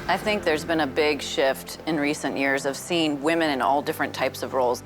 I think there's been a big shift in recent years of seeing women in all different types of roles.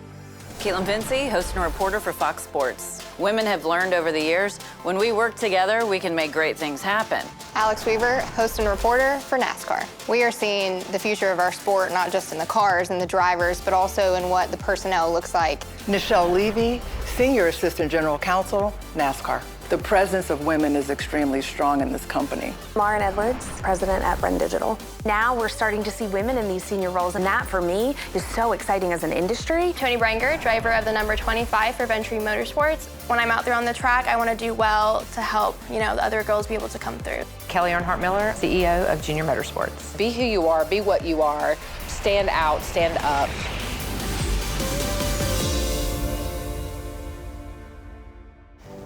Caitlin Vincey, host and reporter for Fox Sports. Women have learned over the years, when we work together, we can make great things happen. Alex Weaver, host and reporter for NASCAR. We are seeing the future of our sport, not just in the cars and the drivers, but also in what the personnel looks like. Nichelle Levy, Senior Assistant General Counsel, NASCAR. The presence of women is extremely strong in this company. Lauren Edwards, president at Bren Digital. Now we're starting to see women in these senior roles, and that for me is so exciting as an industry. Tony Brenger, driver of the number 25 for Ventry Motorsports. When I'm out there on the track, I want to do well to help, the other girls be able to come through. Kelly Earnhardt Miller, CEO of Junior Motorsports. Be who you are, be what you are, stand out, stand up.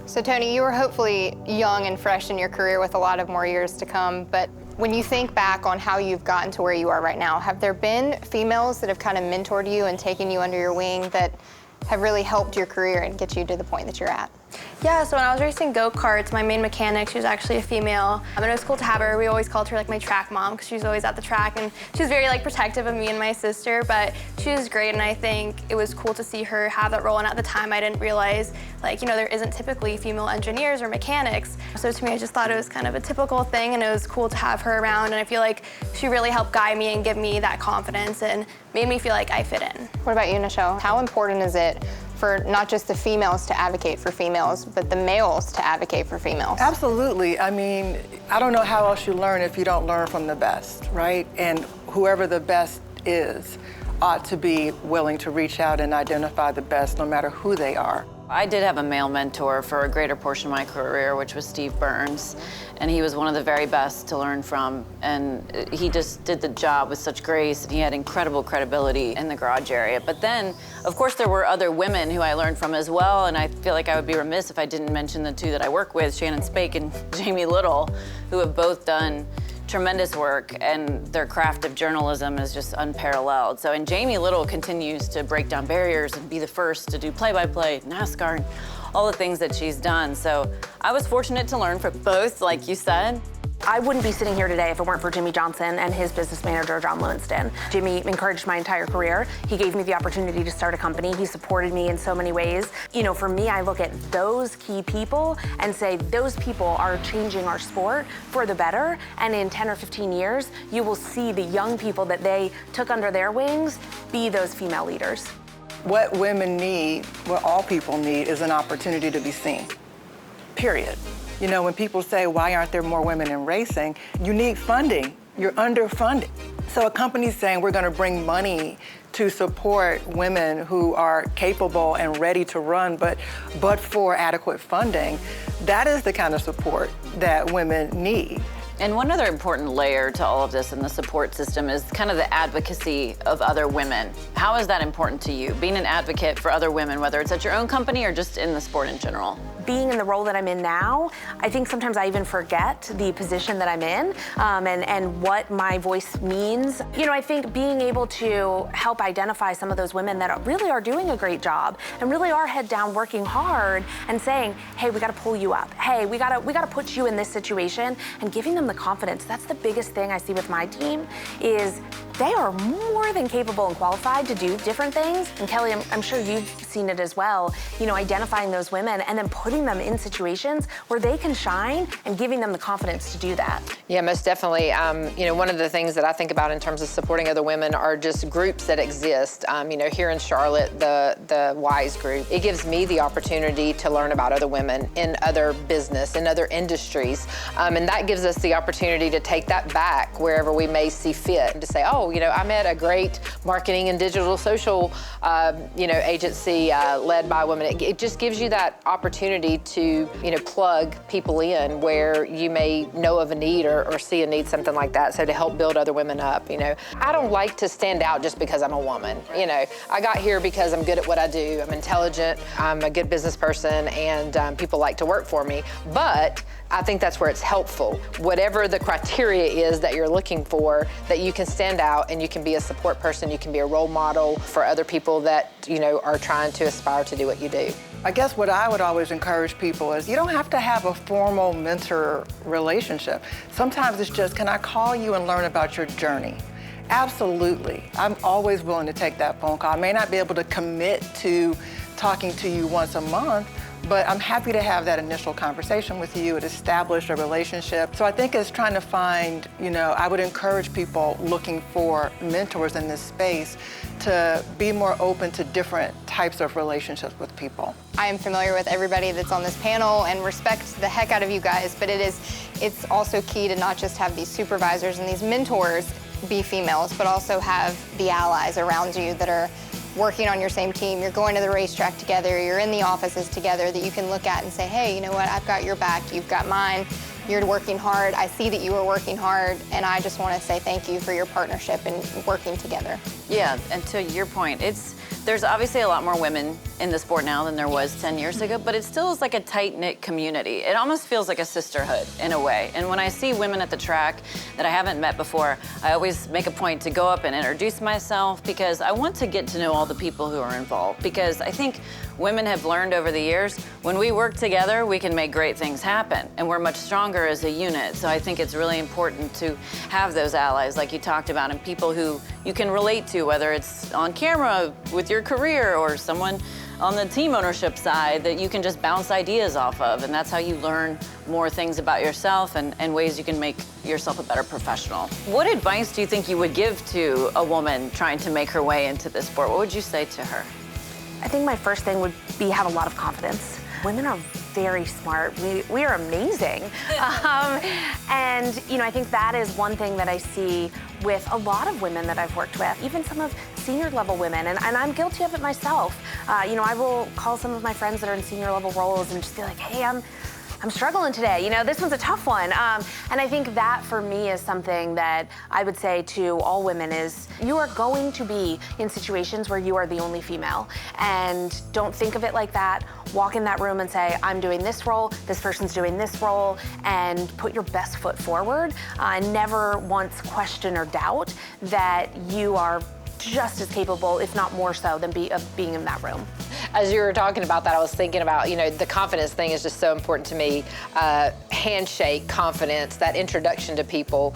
So Tony, you were hopefully young and fresh in your career with a lot of more years to come, but when you think back on how you've gotten to where you are right now, have there been females that have kind of mentored you and taken you under your wing that have really helped your career and get you to the point that you're at? Yeah, so when I was racing go-karts, my main mechanic, she was actually a female. And it was cool to have her. We always called her my track mom because she was always at the track, and she was very protective of me and my sister, but she was great, and I think it was cool to see her have that role. And at the time, I didn't realize there isn't typically female engineers or mechanics. So to me, I just thought it was kind of a typical thing, and it was cool to have her around, and I feel like she really helped guide me and give me that confidence and made me feel like I fit in. What about you, Nichelle? How important is it for not just the females to advocate for females, but the males to advocate for females? Absolutely. I mean, I don't know how else you learn if you don't learn from the best, right? And whoever the best is ought to be willing to reach out and identify the best, no matter who they are. I did have a male mentor for a greater portion of my career, which was Steve Burns, and he was one of the very best to learn from, and he just did the job with such grace, and he had incredible credibility in the garage area. But then, of course, there were other women who I learned from as well, and I feel like I would be remiss if I didn't mention the two that I work with, Shannon Spake and Jamie Little, who have both done tremendous work, and their craft of journalism is just unparalleled. So, and Jamie Little continues to break down barriers and be the first to do play-by-play, NASCAR, and all the things that she's done. So I was fortunate to learn from both, like you said. I wouldn't be sitting here today if it weren't for Jimmy Johnson and his business manager, John Lowenstein. Jimmy encouraged my entire career. He gave me the opportunity to start a company. He supported me in so many ways. For me, I look at those key people and say those people are changing our sport for the better. And in 10 or 15 years, you will see the young people that they took under their wings be those female leaders. What women need, what all people need, is an opportunity to be seen, period. When people say, why aren't there more women in racing? You need funding. You're underfunded. So a company's saying we're going to bring money to support women who are capable and ready to run, but for adequate funding, that is the kind of support that women need. And one other important layer to all of this in the support system is kind of the advocacy of other women. How is that important to you, being an advocate for other women, whether it's at your own company or just in the sport in general? Being in the role that I'm in now, I think sometimes I even forget the position that I'm in and what my voice means. I think being able to help identify some of those women that really are doing a great job and really are head down working hard and saying, hey, we got to pull you up. Hey, we got to put you in this situation, and giving them the confidence. That's the biggest thing I see with my team is they are more than capable and qualified to do different things. And Kelly, I'm sure you've seen it as well, identifying those women and then putting them in situations where they can shine and giving them the confidence to do that. Yeah, most definitely. One of the things that I think about in terms of supporting other women are just groups that exist. Here in Charlotte, the WISE group, it gives me the opportunity to learn about other women in other business, in other industries. And that gives us the opportunity to take that back wherever we may see fit and to say, oh, I met a great marketing and digital social, agency led by women. It just gives you that opportunity to, plug people in where you may know of a need or see a need, something like that. So to help build other women up, I don't like to stand out just because I'm a woman. I got here because I'm good at what I do. I'm intelligent, I'm a good business person, and people like to work for me. But I think that's where it's helpful. Whatever the criteria is that you're looking for, that you can stand out and you can be a support person, you can be a role model for other people that, are trying to aspire to do what you do. I guess what I would always encourage people is you don't have to have a formal mentor relationship. Sometimes it's just, can I call you and learn about your journey? Absolutely. I'm always willing to take that phone call. I may not be able to commit to talking to you once a month, but I'm happy to have that initial conversation with you and establish a relationship. So I think it's trying to find, I would encourage people looking for mentors in this space to be more open to different types of relationships with people. I am familiar with everybody that's on this panel and respect the heck out of you guys, but it's also key to not just have these supervisors and these mentors be females, but also have the allies around you that are working on your same team. You're going to the racetrack together, you're in the offices together, that you can look at and say, hey, you know what, I've got your back, you've got mine, you're working hard, I see that you are working hard, and I just want to say thank you for your partnership and working together. Yeah, and to your point, there's obviously a lot more women in the sport now than there was 10 years ago, but it still is like a tight-knit community. It almost feels like a sisterhood in a way. And when I see women at the track that I haven't met before, I always make a point to go up and introduce myself, because I want to get to know all the people who are involved. Because I think women have learned over the years, when we work together, we can make great things happen, and we're much stronger as a unit. So I think it's really important to have those allies, like you talked about, and people who you can relate to, whether it's on camera with your career or someone on the team ownership side that you can just bounce ideas off of. And that's how you learn more things about yourself and ways you can make yourself a better professional. What advice do you think you would give to a woman trying to make her way into this sport? What would you say to her? I think my first thing would be have a lot of confidence. Women are very smart. We are amazing. And I think that is one thing that I see with a lot of women that I've worked with, even some of senior level women, and I'm guilty of it myself. I will call some of my friends that are in senior level roles and just be like, hey, I'm struggling today. This one's a tough one. And I think that for me is something that I would say to all women is you are going to be in situations where you are the only female. And don't think of it like that. Walk in that room and say, I'm doing this role, this person's doing this role, and put your best foot forward. Never once question or doubt that you are just as capable, if not more so, than of being in that room. As you were talking about that, I was thinking about, the confidence thing is just so important to me. Handshake, confidence, that introduction to people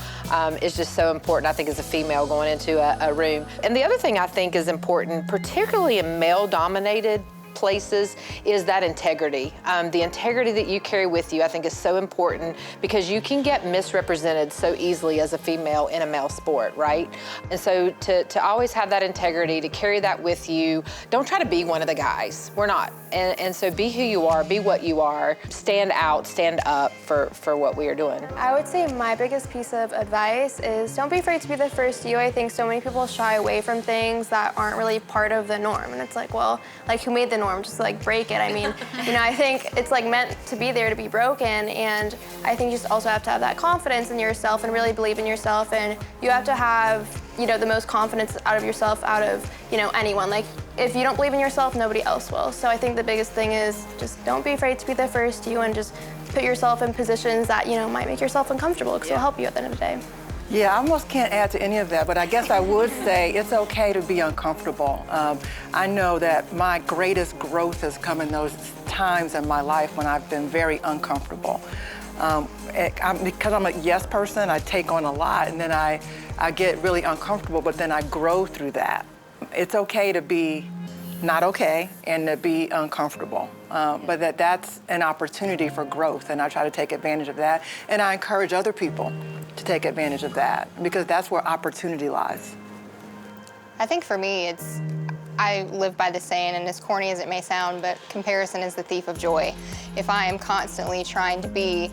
is just so important, I think, as a female going into a room. And the other thing I think is important, particularly in male-dominated places, is that integrity. The integrity that you carry with you, I think, is so important, because you can get misrepresented so easily as a female in a male sport, right? And so to always have that integrity, to carry that with you, don't try to be one of the guys. We're not. And so be who you are, be what you are, stand out, stand up for what we are doing. I would say my biggest piece of advice is don't be afraid to be the first you. I think so many people shy away from things that aren't really part of the norm. And it's like, well, who made the norm? Just break it. I mean, I think it's meant to be there to be broken. And I think you just also have to have that confidence in yourself and really believe in yourself. And you have to have, the most confidence out of yourself, out of, anyone. If you don't believe in yourself, nobody else will. So I think the biggest thing is just don't be afraid to be the first you, and just put yourself in positions that, might make yourself uncomfortable, because it'll help you at the end of the day. Yeah, I almost can't add to any of that, but I guess I would say it's okay to be uncomfortable. I know that my greatest growth has come in those times in my life when I've been very uncomfortable. Because I'm a yes person, I take on a lot, and then I get really uncomfortable, but then I grow through that. It's okay to be not okay and to be uncomfortable, but that's an opportunity for growth, and I try to take advantage of that, and I encourage other people to take advantage of that, because that's where opportunity lies. I think for me, I live by the saying, and as corny as it may sound, but comparison is the thief of joy. If I am constantly trying to be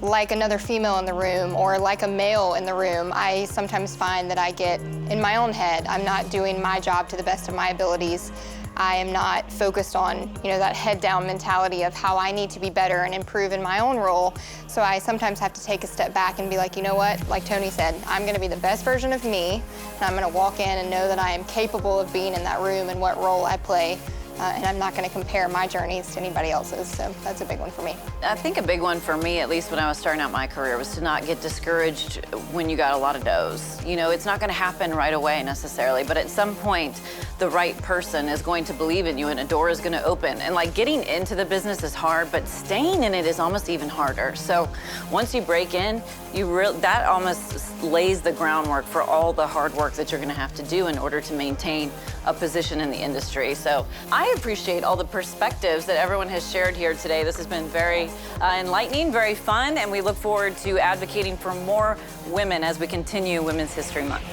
like another female in the room or like a male in the room, I sometimes find that I get in my own head. I'm not doing my job to the best of my abilities. I am not focused on, that head down mentality of how I need to be better and improve in my own role. So I sometimes have to take a step back and be like, you know what, like Tony said, I'm going to be the best version of me, and I'm going to walk in and know that I am capable of being in that room and what role I play and I'm not going to compare my journeys to anybody else's, so that's a big one for me. I think a big one for me, at least when I was starting out my career, was to not get discouraged when you got a lot of no's. You know, it's not going to happen right away necessarily, but at some point, the right person is going to believe in you and a door is going to open. And like getting into the business is hard, but staying in it is almost even harder. So once you break in, that almost lays the groundwork for all the hard work that you're going to have to do in order to maintain a position in the industry. So I appreciate all the perspectives that everyone has shared here today. This has been very enlightening, very fun, and we look forward to advocating for more women as we continue Women's History Month.